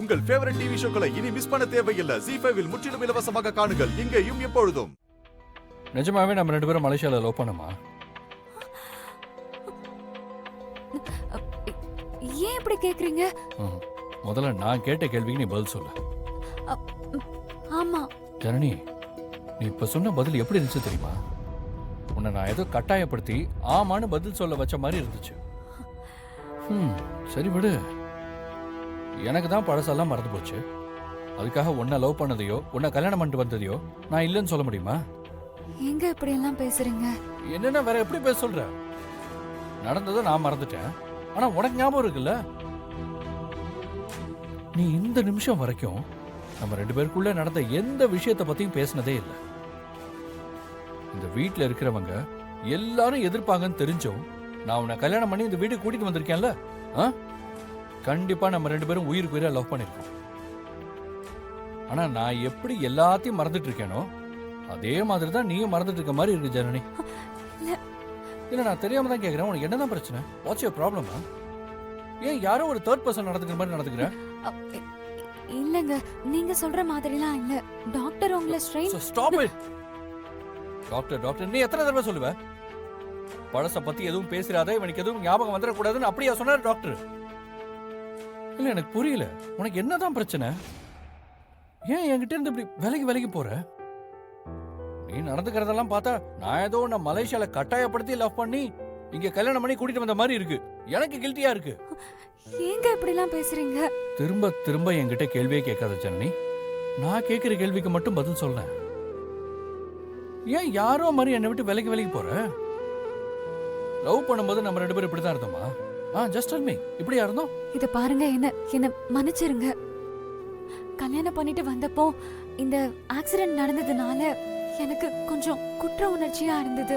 உங்கள் favourite TV ஷோக்களை இனி miss பண்ண தேவையில்லை. ZEE5 இல் முற்றிலும் இலவசமாக காணுங்கள், இங்கேயும் எப்பொழுதும். நிஜமாவே நம்ம 2 பேரும் மலேசியால லவ் பண்ணோமா? ஏன் இப்படி கேக்குறீங்க? முதல்ல நான் கேட்ட கேள்விக்கு நீ பதில் சொல்லு. ஆமா. ஜனனி, நீ இப்ப சொன்ன பதில் எப்படி இருந்துச்சு தெரியுமா? உன்னை நான் ஏதோ கட்டாயப்படுத்தி ஆமான்னு பதில் சொல்ல வச்ச மாதிரி இருந்துச்சு. சரி விடு. எனக்கு தான் பழசெல்லாம் மறந்து போச்சு. அதுக்காக உன்னை லவ் பண்ணதையோ உன்னை கல்யாணம் பண்ணிட்டு வந்ததையோ நான் இல்லைன்னு சொல்ல முடியுமா? எங்க இப்படி எல்லாம் பேசுறீங்க? என்னன்னா வேற எப்படி பேச சொல்ற? நடந்ததை நான் மறந்துட்டேன், ஆனா உனக்கு ஞாபகம் இருக்குல்ல? நீ இந்த நிமிஷம் வரைக்கும் நம்ம 2 பேருக்குள்ள நடந்த எந்த விஷயத்தை பத்தியும் பேசினதே இல்லை. இந்த வீட்டுல இருக்கிறவங்க எல்லாரும் எதிர்ப்பாங்கன்னு தெரிஞ்சும் நான் உன்னை கல்யாணம் பண்ணி இந்த வீட்டுக்கு கூட்டிட்டு வந்திருக்கேன்ல. கண்டிப்பா நம்ம 2 பேரும் உயிருக்கு உயிரா லவ் பண்ணிருக்கோம். ஆனா நான் எப்படி எல்லாத்தையும் மறந்துட்டு இருக்கேனோ அதே மாதிரி தான் நீயும் மறந்துட்டு இருக்க மாதிரி இருக்கு ஜனனி. இல்ல நான் தெரியாம தான் கேக்குறேன், உனக்கு என்னதான் பிரச்சனை? What's your problem? ஏன் யாரோ ஒரு தேர்ட் பர்சன் நடந்துக்கிற மாதிரி நடந்துக்கிற? இல்லங்க, நீங்க சொல்ற மாதிரிலாம் இல்ல. டாக்டர் உங்களை ஸ்ட்ரெயின். Stop it. டாக்டர் நீ எத்தனை தடவை சொல்லுவ? பழச பத்தி எதுவும் பேசிராத, இவனுக்கு எதுவும் ஞாபகம் வந்துடக்கூடாதுன்னு அப்படியா சொன்னார் டாக்டர்? இல்ல எனக்கு புரியல, உனக்கு என்னதான் பிரச்சனை? ஏன் என்கிட்ட இருந்து இப்படி விலகி போற? நீ நடந்துக்கிறதெல்லாம் பார்த்தா நான் ஏதோ உன்னை மலேசியால கட்டாயப்படுத்தி லவ் பண்ணி இங்க கல்யாணம் பண்ணி கூட்டிட்டு வந்த மாதிரி இருக்கு. எனக்கு கில்ட்டியா இருக்கு. ஏங்க இப்படி எல்லாம் பேசுறீங்க? திரும்ப திரும்ப என்கிட்ட கேள்வியே கேட்காத ஜனனி. நான் கேட்கிற கேள்விக்கு மட்டும் பதில் சொல்றேன். ஏன் யாரோ மாதிரி என்னை விட்டு விலகி போற? லவ் பண்ணும்போது நம்ம 2 பேரும் இப்படிதான் இருந்தோமா? ஜஸ்ட் டெல் மீ, இப்படியா இருந்தோம்? இத பாருங்க, என்ன மன்னிச்சிருங்க. கல்யாணம் பண்ணிட்டு வந்தப்போ இந்த ஆக்சிடென்ட் நடந்ததுனால எனக்கு கொஞ்சம் குற்ற உணர்ச்சியா இருந்தது.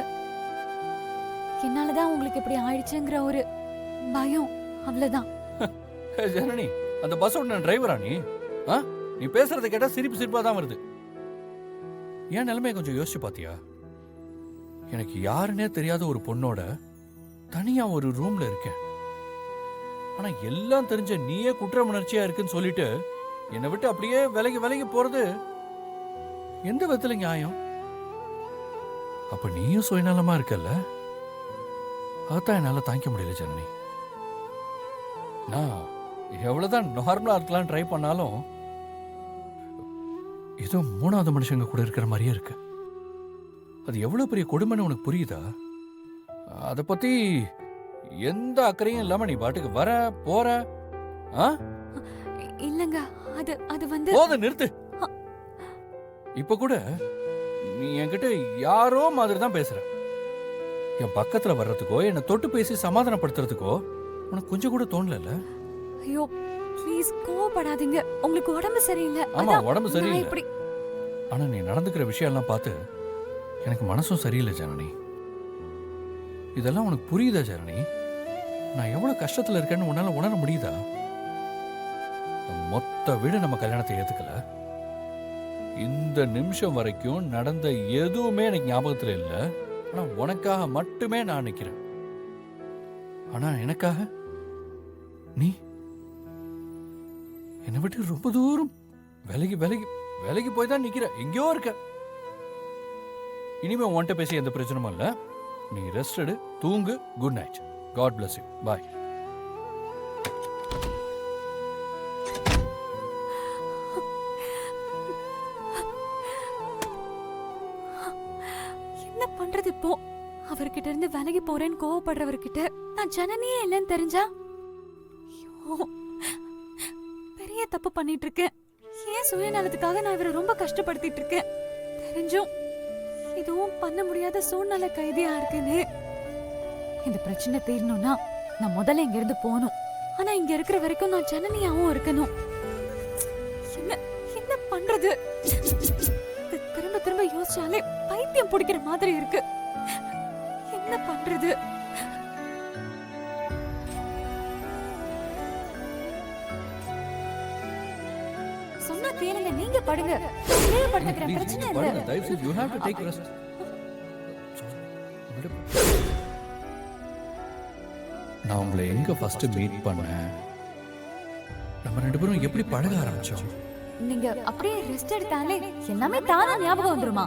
என்னாலதான் உங்களுக்கு இப்படி ஆயிடுச்சுங்கிற ஒரு பயம், அவ்வளவுதான். ஜனனி, அந்த பஸ்ஸோட டிரைவரா நீ? நீ பேசுறத கேட்டா சிரிப்பா தான் வருது. என் நிலைமையை கொஞ்சம் யோசிச்சு பாத்தியா? எனக்கு யாருன்னே தெரியாத ஒரு பொண்ணோட தனியா ஒரு ரூம்ல இருக்கேன். ஆனா எல்லாம் தெரிஞ்ச நீயே குற்ற உணர்ச்சியா இருக்குன்னு சொல்லிட்டு என்னை விட்டு அப்படியே விலகி போறது எந்த விதத்துல நியாயம்? அப்ப நீயும் சுயநலமா இருக்கல்ல? அதான் என்னால தாங்கிக்க முடியல ஜனனி. நான் எவ்வளவுதான் நார்மலா இருக்கலாம் ட்ரை பண்ணாலும் ஏதோ 3வது மனுஷங்க கூட இருக்கிற மாதிரியே இருக்கு. அது எவ்வளவு பெரிய கொடுமைன்னு உனக்கு புரியுதா? அத பத்தி எந்த அக்கறையும் இல்லாம நீ பாட்டுக்கு வர போற. இல்லங்க, அது வந்து போத நிறுத்து. இப்ப கூட நீ என்கிட்ட யாரோ மாதிரி தான் பேசுற. என் பக்கத்துல வர்றதுக்கோ என்ன தொட்டு பேசி சமாதானப்படுத்துறதுக்கோ உனக்கு கொஞ்சம் கூட தோணல? ஐயோ ப்ளீஸ் கோவப்படாதீங்க. உங்களுக்கு உடம்பு சரியில்லை. ஆமா, உடம்பு சரியில்லை. ஆனா நீ நடந்துக்கிற விஷயம் எல்லாம் பார்த்து எனக்கு மனசும் சரியில்லை ஜனனி. இதெல்லாம் உனக்கு புரியுதா ஜனனி? நான் எவ்வளவு கஷ்டத்துல இருக்கேன்னு உன்னால உணர முடியுதா? மொத்த வீடு நம்ம கல்யாணத்தை ஏத்துக்கல. இந்த நிமிஷம் வரைக்கும் நடந்த எதுவுமே எனக்கு ஞாபகத்துல இல்ல. ஆனா உனக்காக மட்டுமே நான் நிக்கிறேன். ஆனா எனக்காக நீ என்னை விட்டு ரொம்ப தூரம் விலகி போய் தான் நிக்கிற. எங்கேயோ இருக்க. இனிமே உன்கிட்ட பேசி எந்த பிரச்சனையும் இல்ல. நீ ரெஸ்ட் எடு, தூங்கு. Good night. God bless you. Bye. என்ன பண்றது இப்போ? அவர்கிட்ட இருந்து விலகி போறேன்னு கோவப்படுறவர்கிட்ட நான் ஜனனியே இல்லைன்னு தெரிஞ்சா பெரிய தப்பு பண்ணிட்டு இருக்கேன். ஏன் சுயநலத்துக்காக நான் இவரை ரொம்ப கஷ்டப்படுத்திட்டு இருக்கேன். தெரிஞ்சும் எதுவும் பண்ண முடியாத சூழ்நிலை கைதியா இருக்குன்னு. இந்த பிரச்சனை தீரணும்னா நான் முதல்ல இங்க இருந்து போகணும். ஆனா இங்க இருக்கிற வரைக்கும் நான் ஜனனியாவும் இருக்கணும். என்ன பண்றது? திரும்ப யோசிச்சாலே பைத்தியம் பிடிக்கிற மாதிரி இருக்கு. என்ன பண்றது? சொன்னா கேளுங்க, நீங்க படுங்க. பிரச்சனை இல்ல. தயவு செய்து you have to take rest. நான் உங்களை எங்க ஃபர்ஸ்ட் மீட் பண்ணேன்? நம்ம 2 பேரும் எப்படி பழக ஆரம்பிச்சோம்? நீங்க அப்படியே ரெஸ்ட் எடுத்தாலே எல்லாமே தானா ஞாபகம் வந்துருமா?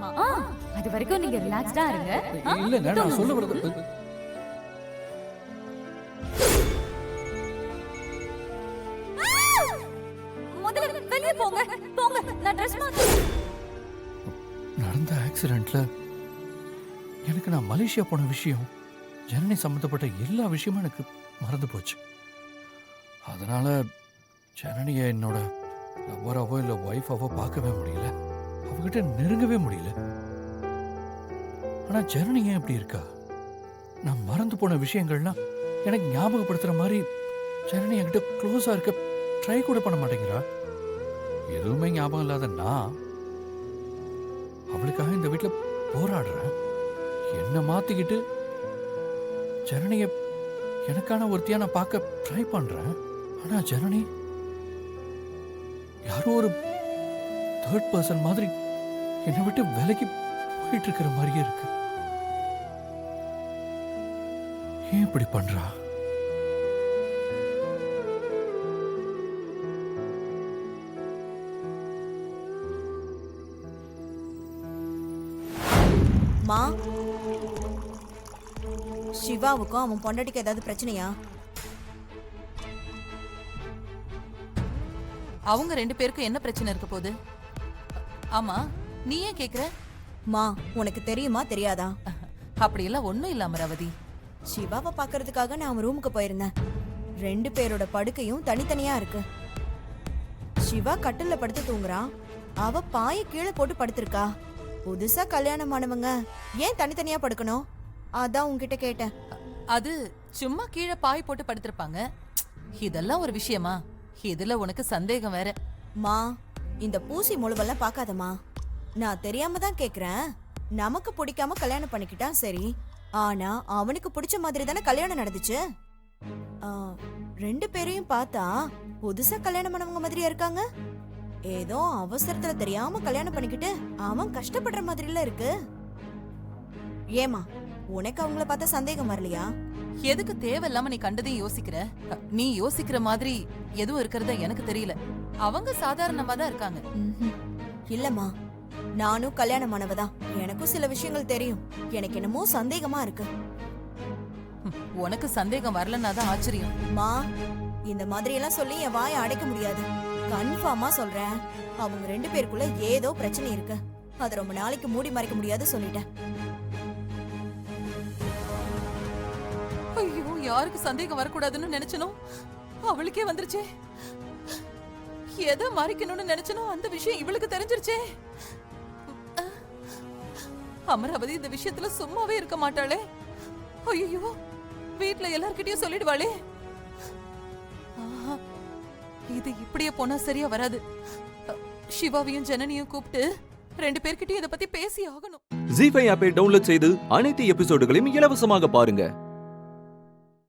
அது வரைக்கும் நீங்க ரிலாக்ஸ்டா இருங்க. இல்லங்க, நான் சொல்ல வரது முதல்ல வெளிய போங்க. போங்க. நான் Dress மாத்த. நடந்த ஆக்சிடென்ட்ல எனக்கு நான் மலேசியா போன விஷயம், ஜனனி சம்பந்தப்பட்ட எல்லா விஷயமும் எனக்கு மறந்து போச்சு. அதனால ஜனனியை என்னோட லவ்வராவோ இல்லை ஒய்ஃபாவோ பார்க்கவே முடியல, அவகிட்ட நெருங்கவே முடியல. ஆனா ஜனனி ஏன் இப்படி இருக்கா? நான் மறந்து போன விஷயங்கள்லாம் எனக்கு ஞாபகப்படுத்துற மாதிரி ஜனனி என்கிட்ட க்ளோஸா இருக்க ட்ரை கூட பண்ண மாட்டேங்கிறா. எதுவுமே ஞாபகம் இல்லாத நான் அவளுக்காக இந்த வீட்டில் போராடுறேன். என்ன மாத்திக்கிட்டு ஜனனிய எனக்கான ஒருத்தியா நான் பார்க்க ட்ரை பண்றேன். ஆனா ஜனனி யாரோ ஒரு தேர்ட் பர்சன் மாதிரி என்னை விட்டு விலகி போயிட்டு இருக்கிற மாதிரியே இருக்கு. ஏன் இப்படி பண்றா? மா, சிவாவுக்கும் அவன் பொண்டாட்டிக்கு ஏதாவது பிரச்சனையா? அவங்க 2 பேருக்கும் என்ன பிரச்சனை இருக்க போகுது? ஆமா, நீ ஏன் கேக்குற? மா, உனக்கு தெரியுமா தெரியாதா? அப்படியெல்லாம் ஒண்ணும் இல்ல அமராவதி. சிவாவை பாக்குறதுக்காக நான் அவன் ரூமுக்கு போயிருந்தேன். 2 பேரோட படுக்கையும் தனித்தனியா இருக்கு. சிவா கட்டில்ல படுத்து தூங்குறான், அவ பாய கீழே போட்டு படுத்திருக்கா. புதுசா கல்யாணமானவங்க ஏன் தனித்தனியா படுக்கணும்? அதான் உன்கிட்ட கேட்டேன். அது சும்மா கீழே பாய் போட்டு படுத்திருப்பாங்க. இதெல்லாம் ஒரு விஷயமா? இதுல உனக்கு சந்தேகம் வேற. மா, இந்த பூசி முழுவெல்லாம் பார்க்காதம்மா. நான் தெரியாம தான் கேக்குறேன். நமக்கு பிடிக்காம கல்யாணம் பண்ணிக்கிட்டா சரி, ஆனா அவனுக்கு பிடிச்ச மாதிரி தானே கல்யாணம் நடந்துச்சு. 2 பேரையும் பார்த்தா புதுசா கல்யாணம் பண்ணவங்க மாதிரியா இருக்காங்க. ஏதோ அவசரத்துல தெரியாம கல்யாணம் பண்ணிக்கிட்டு அவன் கஷ்டப்படுற மாதிரில இருக்கு. ஏமா, உனக்கு அவங்கள பார்த்தா சந்தேகம் வரலையா? எதுக்கு தேவையில்லாம நீ கண்டதையும் யோசிக்கிற? நீ யோசிக்கிற மாதிரி எதுவும் இருக்கிறத எனக்கு தெரியல. அவங்க சாதாரணமா தான் இருக்காங்க. இல்லம்மா, நானும் கல்யாணமானவதான். எனக்கும் சில விஷயங்கள் தெரியும். எனக்கு என்னமோ சந்தேகமா இருக்கு. உனக்கு சந்தேகம் வரலன்னா தான் ஆச்சரியம். மா, இந்த மாதிரி எல்லாம் சொல்லி என் வாயை அடைக்க முடியாது. கன்ஃபார்மா சொல்றேன், அவங்க 2 பேருக்குள்ள ஏதோ பிரச்சனை இருக்கு. அது ரொம்ப நாளைக்கு மூடி மறைக்க முடியாது சொல்லிட்டேன். ஐயோ, யாருக்கு சந்தேகம் வரக்கூடாதுன்னு நினைச்சனோ அவளுக்கே வந்துருச்சே. எதை மறைக்கணும்னு நினைச்சனோ அந்த விஷயம் இவளுக்கு தெரிஞ்சிருச்சே. அமராவதி இந்த விஷயத்துல சும்மாவே இருக்க மாட்டாளே. ஐயோ, வீட்ல எல்லார்கிட்டயும் சொல்லிடுவாளே. இது இப்படியே போனா சரியா வராது. சிவாவையும் ஜனனியும் கூப்பிட்டு 2 பேர்கிட்டயும் இதை பத்தி பேசி ஆகணும். ZEE5 ஆப்பை டவுன்லோட் செய்து அனைத்து எபிசோடுகளையும் இலவசமாக பாருங்க.